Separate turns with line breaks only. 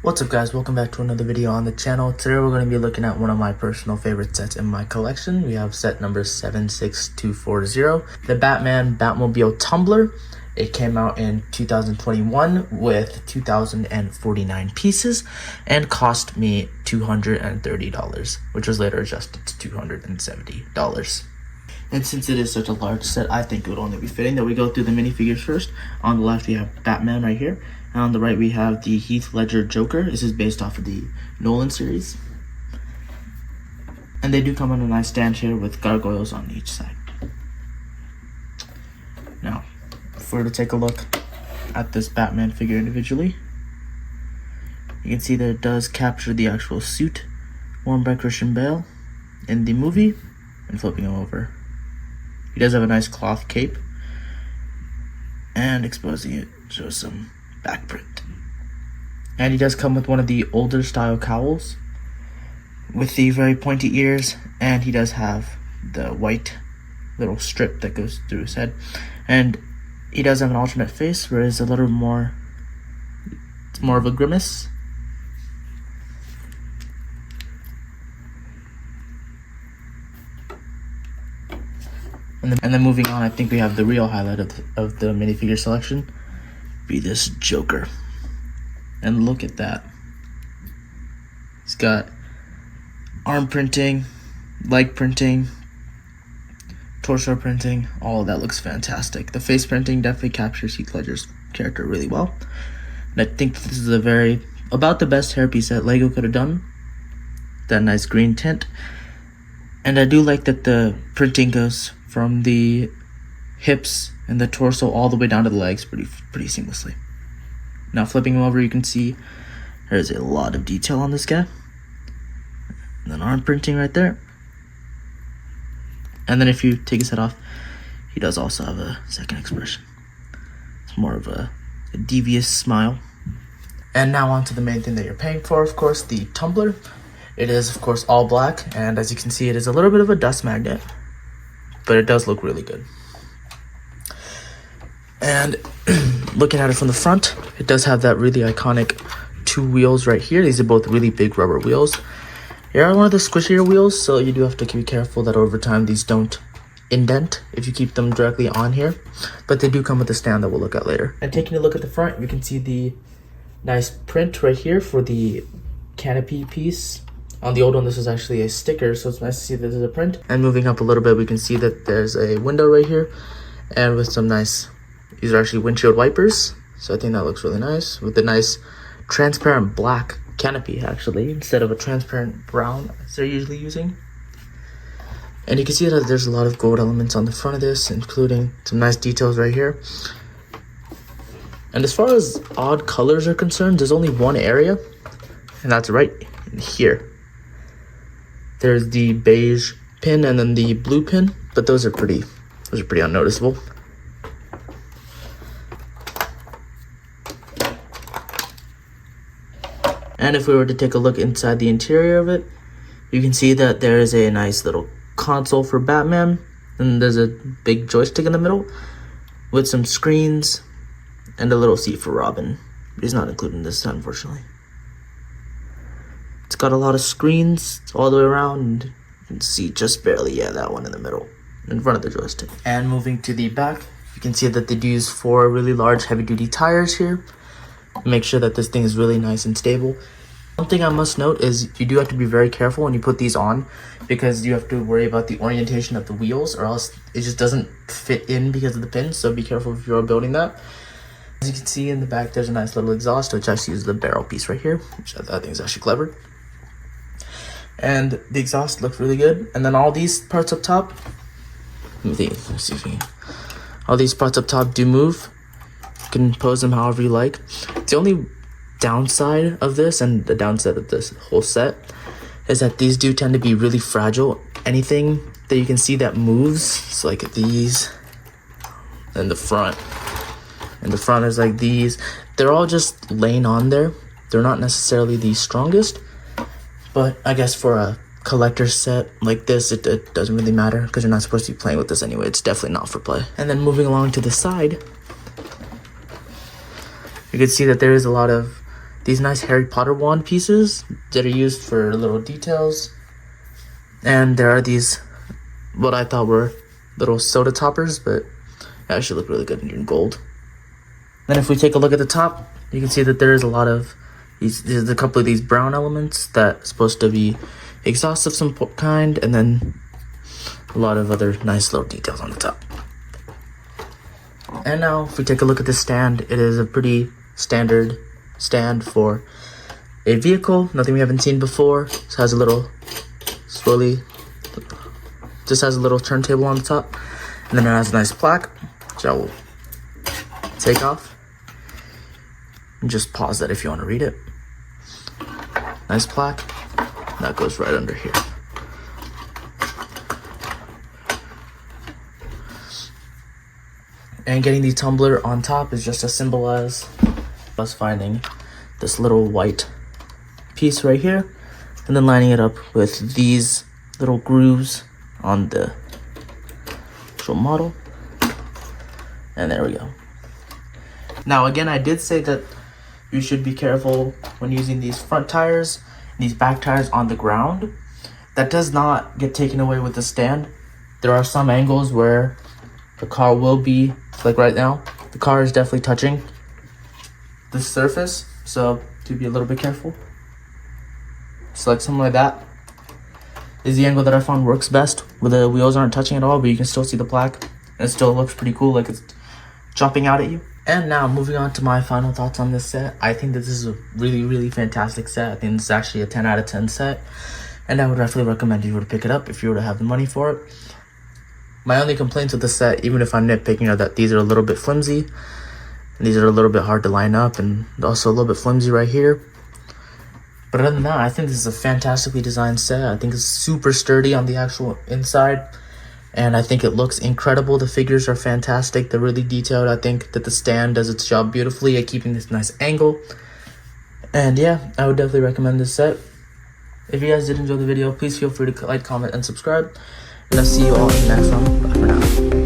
What's up guys, welcome back to another video on the channel. Today we're going to be looking at one of my personal favorite sets in my collection. We have set number 76240, the Batmobile Tumbler. It came out in 2021 with 2,049 pieces and cost me $230, which was later adjusted to $270. And since it is such a large set, I think it would only be fitting that we go through the minifigures first. On the left we have Batman right here. And on the right we have the Heath Ledger Joker. This is based off of the Nolan series. And they do come on a nice stand here with gargoyles on each side. Now, if we were to take a look at this Batman figure individually, you can see that it does capture the actual suit worn by Christian Bale in the movie and flipping him over. He does have a nice cloth cape, and exposing it shows some back print. And he does come with one of the older style cowls with the very pointy ears, and he does have the white little strip that goes through his head. And he does have an alternate face where it's a little more, it's more of a grimace. And then moving on, I think we have the real highlight of the minifigure selection, be this Joker. And look at that. He's got arm printing, leg printing, torso printing, all of that looks fantastic. The face printing definitely captures Heath Ledger's character really well. And I think this is about the best hairpiece that Lego could have done. That nice green tint. And I do like that the printing goes from the hips and the torso all the way down to the legs pretty seamlessly. Now flipping him over, you can see there's a lot of detail on this guy. And then arm printing right there. And then if you take his head off, he does also have a second expression. It's more of a devious smile. And now on to the main thing that you're paying for, of course, the tumbler. It is, of course, all black, and as you can see, it is a little bit of a dust magnet, but it does look really good. And looking at it from the front, it does have that really iconic two wheels right here. These are both really big rubber wheels. They are one of the squishier wheels, so you do have to be careful that over time these don't indent if you keep them directly on here. But they do come with a stand that we'll look at later. And taking a look at the front, you can see the nice print right here for the canopy piece. On the old one, this is actually a sticker, so it's nice to see that there's a print. And moving up a little bit, we can see that there's a window right here, and with some nice, these are actually windshield wipers, so I think that looks really nice, with the nice transparent black canopy, actually, instead of a transparent brown as they're usually using. And you can see that there's a lot of gold elements on the front of this, including some nice details right here. And as far as odd colors are concerned, there's only one area, and that's right in here. There's the beige pin and then the blue pin, but those are pretty unnoticeable. And if we were to take a look inside the interior of it, you can see that there is a nice little console for Batman, and there's a big joystick in the middle with some screens and a little seat for Robin. But he's not included in this, unfortunately. It's got a lot of screens all the way around, and you can see just barely, that one in the middle, in front of the joystick. And moving to the back, you can see that they do use 4 really large heavy-duty tires here. Make sure that this thing is really nice and stable. One thing I must note is you do have to be very careful when you put these on, because you have to worry about the orientation of the wheels, or else it just doesn't fit in because of the pins, so be careful if you're building that. As you can see in the back, there's a nice little exhaust, which actually uses the barrel piece right here, which I think is actually clever. And the exhaust looks really good. And then all these parts up top, all these parts up top do move. You can pose them however you like. The only downside of this, and the downside of this whole set, is that these do tend to be really fragile. Anything that you can see that moves, so like these, and the front is like these, they're all just laying on there. They're not necessarily the strongest, but I guess for a collector set like this, it doesn't really matter, because you're not supposed to be playing with this anyway. It's definitely not for play. And then moving along to the side, you can see that there is a lot of these nice Harry Potter wand pieces that are used for little details. And there are these, what I thought were little soda toppers, but they actually look really good in gold. Then if we take a look at the top, you can see that there is a lot of there's a couple of these brown elements that are supposed to be exhaust of some kind, and then a lot of other nice little details on the top. And now if we take a look at the stand, it is a pretty standard stand for a vehicle, nothing we haven't seen before. It has a little swirly, just has a little turntable on the top, and then it has a nice plaque, which I will take off and just pause that if you want to read it. Nice plaque that goes right under here. And getting the tumbler on top is just to symbolize us finding this little white piece right here, and then lining it up with these little grooves on the actual model. And there we go. Now again, I did say that you should be careful when using these front tires, these back tires on the ground. That does not get taken away with the stand. There are some angles where the car will be, like right now, the car is definitely touching the surface, so to be a little bit careful. So like something like that is the angle that I found works best, where the wheels aren't touching at all, but you can still see the plaque, and it still looks pretty cool, like it's jumping out at you. And now moving on to my final thoughts on this set. I think that this is a really fantastic set. I think this is actually a 10 out of 10 set, and I would definitely recommend you to pick it up if you were to have the money for it. My only complaints with the set, even if I'm nitpicking, are that these are a little bit flimsy, and these are a little bit hard to line up, and also a little bit flimsy right here. But other than that, I think this is a fantastically designed set. I think it's super sturdy on the actual inside, and I think it looks incredible. The figures are fantastic. They're really detailed. I think that the stand does its job beautifully at keeping this nice angle. And yeah, I would definitely recommend this set. If you guys did enjoy the video, please feel free to like, comment, and subscribe. And I'll see you all in the next one. Bye for now.